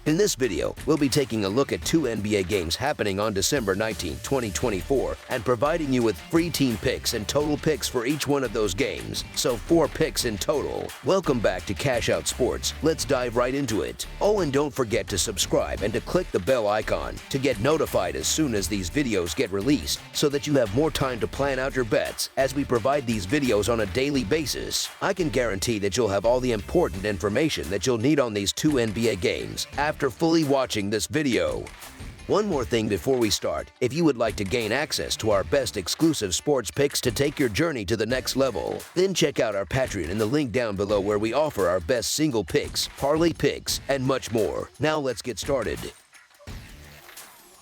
In this video, we'll be taking a look at 2 NBA games happening on December 19, 2024, and providing you with free team picks and total picks for each one of those games, so 4 picks in total. Welcome back to Cash Out Sports. Let's dive right into it. Oh, and don't forget to subscribe and to click the bell icon to get notified as soon as these videos get released, so that you have more time to plan out your bets as we provide these videos on a daily basis. I can guarantee that you'll have all the important information that you'll need on these 2 NBA games after fully watching this video. One more thing before we start, if you would like to gain access to our best exclusive sports picks to take your journey to the next level, then check out our Patreon in the link down below where we offer our best single picks, parlay picks, and much more. Now let's get started.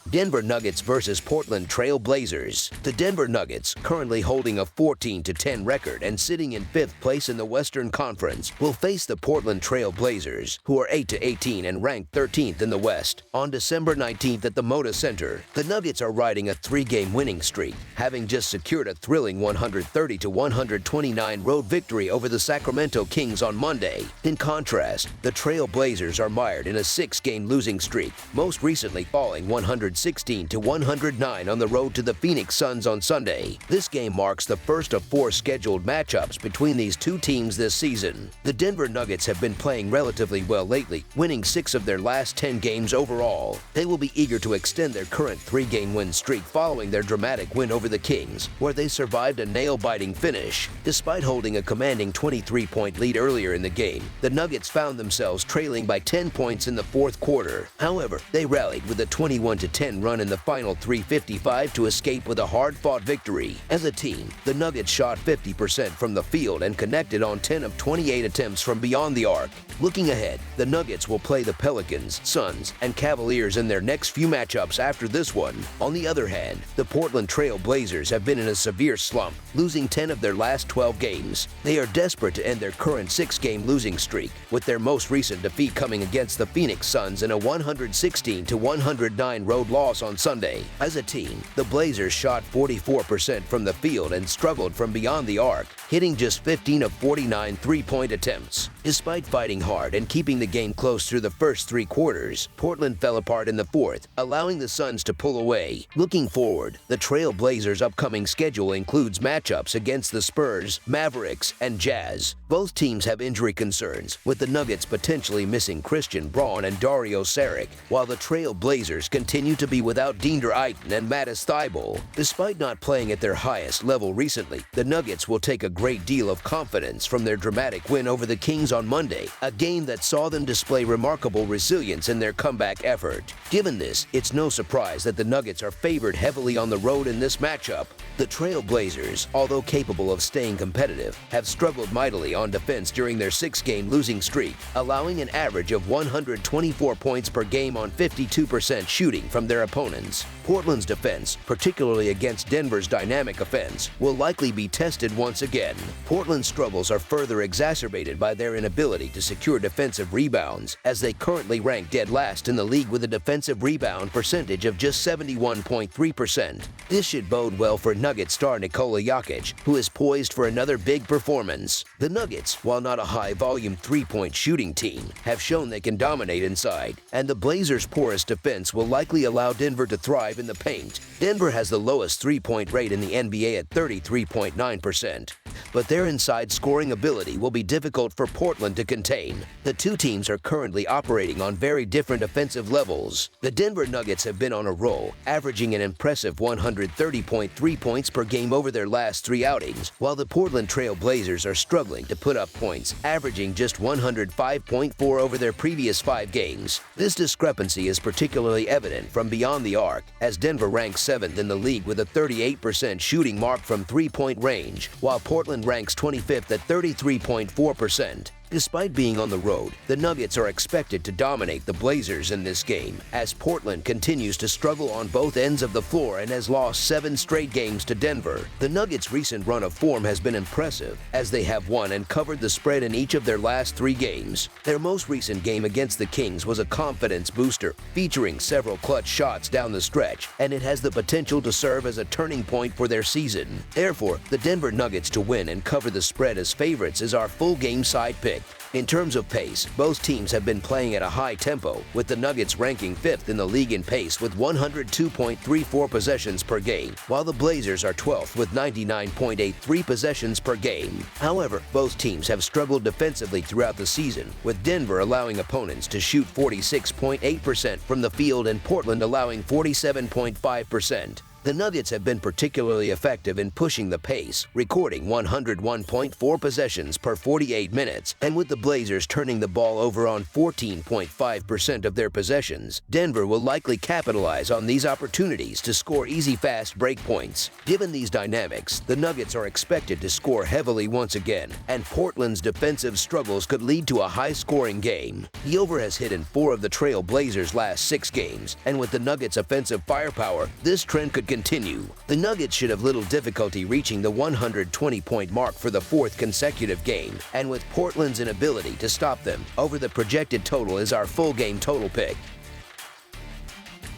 Denver Nuggets versus Portland Trail Blazers. The Denver Nuggets, currently holding a 14-10 record and sitting in 5th place in the Western Conference, will face the Portland Trail Blazers, who are 8-18 and ranked 13th in the West. On December 19th at the Moda Center, the Nuggets are riding a 3-game winning streak, having just secured a thrilling 130-129 road victory over the Sacramento Kings on Monday. In contrast, the Trail Blazers are mired in a 6-game losing streak, most recently falling 116-109 on the road to the Phoenix Suns on Sunday. This game marks the first of 4 scheduled matchups between these 2 teams this season. The Denver Nuggets have been playing relatively well lately, winning 6 of their last 10 games overall. They will be eager to extend their current 3-game win streak following their dramatic win over the Kings, where they survived a nail-biting finish. Despite holding a commanding 23-point lead earlier in the game, the Nuggets found themselves trailing by 10 points in the 4th quarter. However, they rallied with a 21-10 run in the final 3:55 to escape with a hard-fought victory. As a team, the Nuggets shot 50% from the field and connected on 10 of 28 attempts from beyond the arc. Looking ahead, the Nuggets will play the Pelicans, Suns, and Cavaliers in their next few matchups after this one. On the other hand, the Portland Trail Blazers have been in a severe slump, losing 10 of their last 12 games. They are desperate to end their current 6-game losing streak, with their most recent defeat coming against the Phoenix Suns in a 116-109 road loss on Sunday. As a team, the Blazers shot 44% from the field and struggled from beyond the arc, hitting just 15 of 49 3-point attempts. Despite fighting hard and keeping the game close through the first 3 quarters, Portland fell apart in the 4th, allowing the Suns to pull away. Looking forward, the Trail Blazers' upcoming schedule includes matchups against the Spurs, Mavericks, and Jazz. Both teams have injury concerns, with the Nuggets potentially missing Christian Braun and Dario Saric, while the Trail Blazers continue to be without Deander Ayton and Matisse Thybulle. Despite not playing at their highest level recently, the Nuggets will take a great deal of confidence from their dramatic win over the Kings on Monday, a game that saw them display remarkable resilience in their comeback effort. Given this, it's no surprise that the Nuggets are favored heavily on the road in this matchup. The Trail Blazers, although capable of staying competitive, have struggled mightily on defense during their 6-game losing streak, allowing an average of 124 points per game on 52% shooting from their opponents. Portland's defense, particularly against Denver's dynamic offense, will likely be tested once again. Portland's struggles are further exacerbated by their inability to secure defensive rebounds, as they currently rank dead last in the league with a defensive rebound percentage of just 71.3%. This should bode well for Nuggets star Nikola Jokic, who is poised for another big performance. The Nuggets, while not a high-volume 3-point shooting team, have shown they can dominate inside, and the Blazers' porous defense will likely allow Denver to thrive in the paint. Denver has the lowest 3-point rate in the NBA at 33.9%, but their inside scoring ability will be difficult for Portland to contain. The 2 teams are currently operating on very different offensive levels. The Denver Nuggets have been on a roll, averaging an impressive 130.3 points per game over their last 3 outings, while the Portland Trail Blazers are struggling to put up points, averaging just 105.4 over their previous 5 games. This discrepancy is particularly evident from beyond the arc, as Denver ranks 7th in the league with a 38% shooting mark from 3-point range, while Portland ranks 25th at 33.4%. Despite being on the road, the Nuggets are expected to dominate the Blazers in this game, as Portland continues to struggle on both ends of the floor and has lost 7 straight games to Denver. The Nuggets' recent run of form has been impressive, as they have won and covered the spread in each of their last 3 games. Their most recent game against the Kings was a confidence booster, featuring several clutch shots down the stretch, and it has the potential to serve as a turning point for their season. Therefore, the Denver Nuggets to win and cover the spread as favorites is our full game side pick. pick. In terms of pace, both teams have been playing at a high tempo, with the Nuggets ranking 5th in the league in pace with 102.34 possessions per game, while the Blazers are 12th with 99.83 possessions per game. However, both teams have struggled defensively throughout the season, with Denver allowing opponents to shoot 46.8% from the field and Portland allowing 47.5%. The Nuggets have been particularly effective in pushing the pace, recording 101.4 possessions per 48 minutes, and with the Blazers turning the ball over on 14.5% of their possessions, Denver will likely capitalize on these opportunities to score easy, fast break points. Given these dynamics, the Nuggets are expected to score heavily once again, and Portland's defensive struggles could lead to a high-scoring game. The over has hit in 4 of the Trail Blazers' last 6 games, and with the Nuggets' offensive firepower, this trend could continue. The Nuggets should have little difficulty reaching the 120-point mark for the 4th consecutive game, and with Portland's inability to stop them, over the projected total is our full game total pick.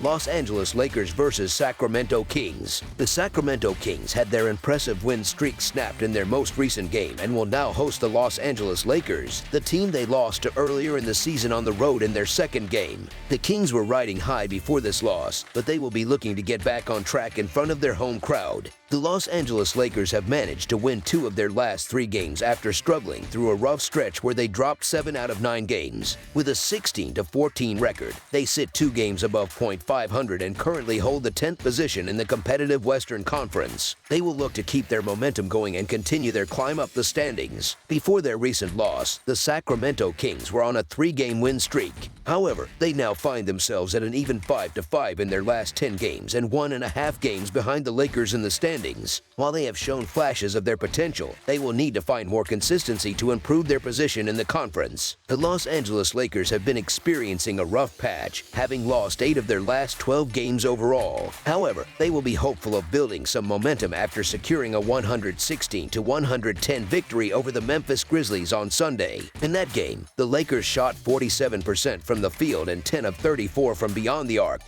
Los Angeles Lakers versus Sacramento Kings. The Sacramento Kings had their impressive win streak snapped in their most recent game and will now host the Los Angeles Lakers, the team they lost to earlier in the season on the road in their second game. The Kings were riding high before this loss, but they will be looking to get back on track in front of their home crowd. The Los Angeles Lakers have managed to win 2 of their last 3 games after struggling through a rough stretch where they dropped 7 out of 9 games. With a 16-14 record, they sit 2 games above .500 and currently hold the 10th position in the competitive Western Conference. They will look to keep their momentum going and continue their climb up the standings. Before their recent loss, the Sacramento Kings were on a 3-game win streak. However, they now find themselves at an even 5-5 in their last 10 games and 1.5 games behind the Lakers in the standings. While they have shown flashes of their potential, they will need to find more consistency to improve their position in the conference. The Los Angeles Lakers have been experiencing a rough patch, having lost 8 of their last 12 games overall. However, they will be hopeful of building some momentum after securing a 116-110 victory over the Memphis Grizzlies on Sunday. In that game, the Lakers shot 47% from the field and 10 of 34 from beyond the arc,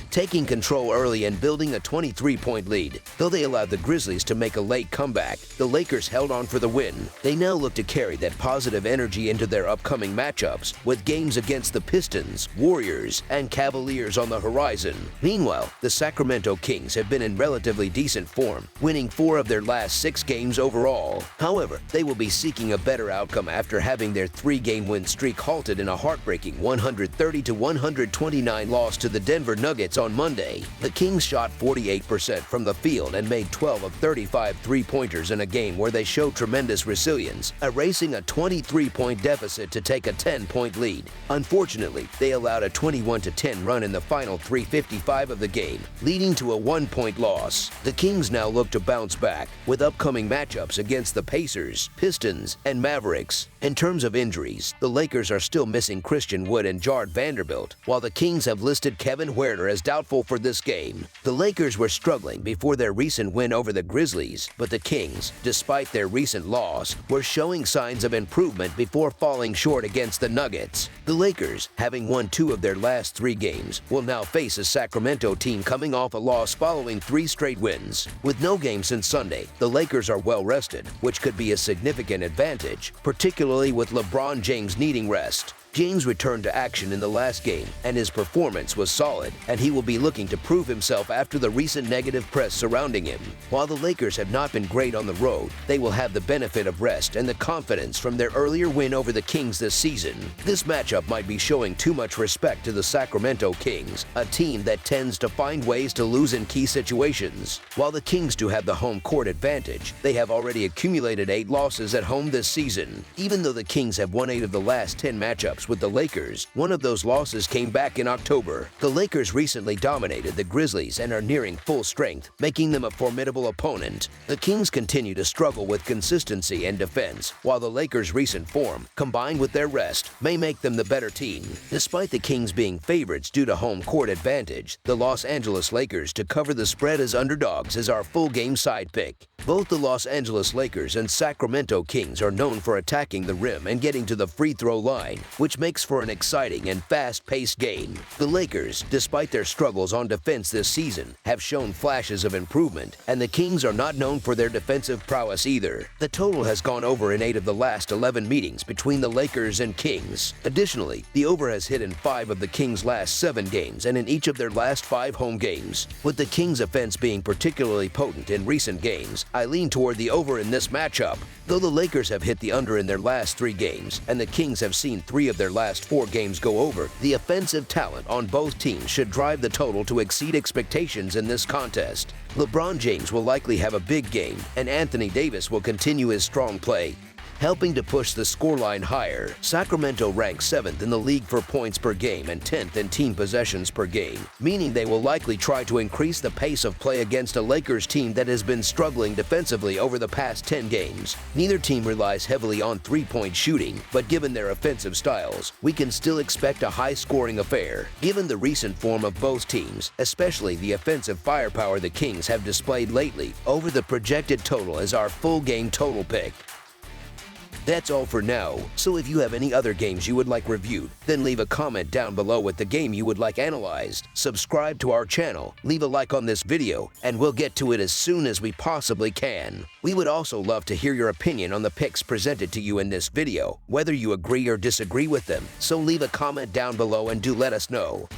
taking control early and building a 23-point lead. Though they allowed the Grizzlies to make a late comeback, the Lakers held on for the win. They now look to carry that positive energy into their upcoming matchups, with games against the Pistons, Warriors, and Cavaliers on the horizon. Meanwhile, the Sacramento Kings have been in relatively decent form, winning 4 of their last 6 games overall. However, they will be seeking a better outcome after having their 3-game win streak halted in a heartbreaking 130-129 loss to the Denver Nuggets on Monday. The Kings shot 48% from the field and made 12 of 35 three-pointers in a game where they showed tremendous resilience, erasing a 23-point deficit to take a 10-point lead. Unfortunately, they allowed a 21-10 run in the final 3:55 of the game, leading to a 1-point loss. The Kings now look to bounce back, with upcoming matchups against the Pacers, Pistons, and Mavericks. In terms of injuries, the Lakers are still missing Christian Wood and Jared Vanderbilt, while the Kings have listed Kevin Huerter as doubtful for this game. The Lakers were struggling before their recent win over the Grizzlies, but the Kings, despite their recent loss, were showing signs of improvement before falling short against the Nuggets. The Lakers, having won 2 of their last 3 games, will now face a Sacramento team coming off a loss following 3 straight wins. With no game since Sunday, the Lakers are well rested, which could be a significant advantage, particularly with LeBron James needing rest. James returned to action in the last game, and his performance was solid, and he will be looking to prove himself after the recent negative press surrounding him. While the Lakers have not been great on the road, they will have the benefit of rest and the confidence from their earlier win over the Kings this season. This matchup might be showing too much respect to the Sacramento Kings, a team that tends to find ways to lose in key situations. While the Kings do have the home court advantage, they have already accumulated 8 losses at home this season. Even though the Kings have won 8 of the last 10 matchups with the Lakers, one of those losses came back in October. The Lakers recently dominated the Grizzlies and are nearing full strength, making them a formidable opponent. The Kings continue to struggle with consistency and defense, while the Lakers' recent form, combined with their rest, may make them the better team. Despite the Kings being favorites due to home court advantage, the Los Angeles Lakers to cover the spread as underdogs is our full game side pick. Both the Los Angeles Lakers and Sacramento Kings are known for attacking the rim and getting to the free throw line, which which makes for an exciting and fast-paced game. The Lakers, despite their struggles on defense this season, have shown flashes of improvement, and the Kings are not known for their defensive prowess either. The total has gone over in 8 of the last 11 meetings between the Lakers and Kings. Additionally, the over has hit in 5 of the Kings' last 7 games and in each of their last 5 home games. With the Kings' offense being particularly potent in recent games, I lean toward the over in this matchup. Though the Lakers have hit the under in their last 3 games, and the Kings have seen 3 of their last 4 games go over, the offensive talent on both teams should drive the total to exceed expectations in this contest. LeBron James will likely have a big game, and Anthony Davis will continue his strong play, helping to push the scoreline higher. Sacramento ranks 7th in the league for points per game and 10th in team possessions per game, meaning they will likely try to increase the pace of play against a Lakers team that has been struggling defensively over the past 10 games. Neither team relies heavily on three-point shooting, but given their offensive styles, we can still expect a high-scoring affair. Given the recent form of both teams, especially the offensive firepower the Kings have displayed lately, over the projected total is our full game total pick. That's all for now, so if you have any other games you would like reviewed, then leave a comment down below with the game you would like analyzed. Subscribe to our channel, leave a like on this video, and we'll get to it as soon as we possibly can. We would also love to hear your opinion on the picks presented to you in this video, whether you agree or disagree with them, so leave a comment down below and do let us know.